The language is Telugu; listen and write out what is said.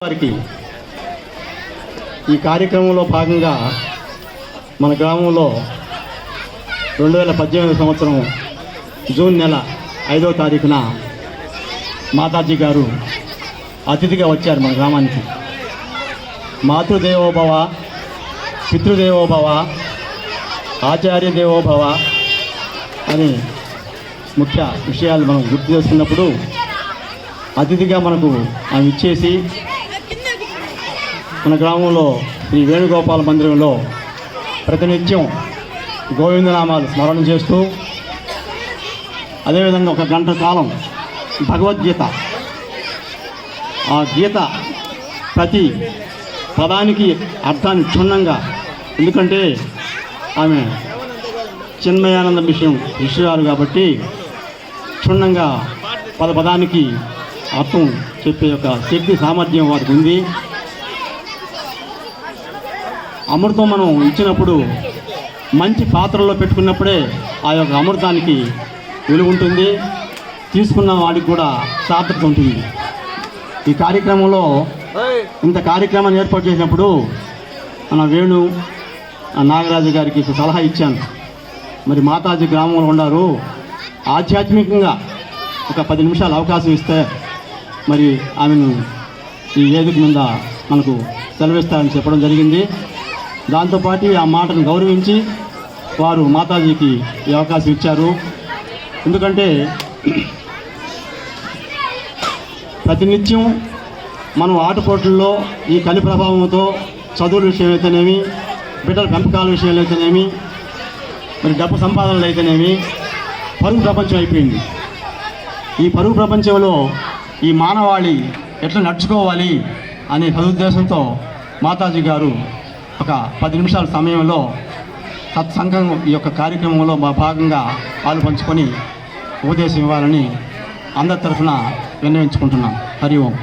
వారికి ఈ కార్యక్రమంలో భాగంగా మన గ్రామంలో 2018 సంవత్సరం జూన్ నెల 5వ తారీఖున మాతాజీ గారు అతిథిగా వచ్చారు మన గ్రామానికి. మాతృదేవోభవ, పితృదేవోభవ, ఆచార్య దేవోభవ అని ముఖ్య విషయాలు మనం గుర్తు చేసుకున్నప్పుడు అతిథిగా మనకు ఆమె ఇచ్చేసి మన గ్రామంలో శ్రీ వేణుగోపాల మందిరంలో ప్రతినిత్యం గోవిందనామాలు స్మరణ చేస్తూ అదేవిధంగా 1 గంట కాలం భగవద్గీత, ఆ గీత ప్రతి పదానికి అర్థాన్ని క్షుణ్ణంగా, ఎందుకంటే ఆమె చిన్మయానంద విషయాలు కాబట్టి క్షుణ్ణంగా పదానికి అర్థం చెప్పే యొక్క శక్తి సామర్థ్యం వారికి ఉంది. అమృతం మనం ఇచ్చినప్పుడు మంచి పాత్రలో పెట్టుకున్నప్పుడే ఆ యొక్క అమృతానికి విలువ ఉంటుంది, తీసుకున్న వాడికి కూడా సార్థకత ఉంటుంది. ఈ కార్యక్రమంలో ఇంత కార్యక్రమాన్ని ఏర్పాటు చేసినప్పుడు మన వేణు నాగరాజు గారికి సలహా ఇచ్చాను. మరి మాతాజీ గ్రామంలో ఉన్నారు, ఆధ్యాత్మికంగా ఒక 10 నిమిషాలు అవకాశం ఇస్తే మరి ఆమెను ఈ వేదిక మీద మనకు సెలవిస్తారని చెప్పడం జరిగింది. దాంతోపాటు ఆ మాటను గౌరవించి వారు మాతాజీకి ఈ అవకాశం ఇచ్చారు. ఎందుకంటే ప్రతినిత్యం మనం ఆటపోట్లలో ఈ కలి ప్రభావంతో చదువుల విషయం అయితేనేమి, బిడ్డల పెంపకాల విషయాలు అయితేనేమి, మరి డబ్బు సంపాదనలు అయితేనేమి పరుగు ప్రపంచం అయిపోయింది. ఈ పరుగు ప్రపంచంలో ఈ మానవాళి ఎట్లా నడుచుకోవాలి అనే సదుద్దేశంతో మాతాజీ గారు ఒక 10 నిమిషాల సమయంలో సత్సంగం ఈ యొక్క కార్యక్రమంలో మా భాగంగా పాలు పంచుకొని ఉపదేశం ఇవ్వాలని అందరి తరఫున విన్నవించుకుంటున్నాం. హరి ఓం.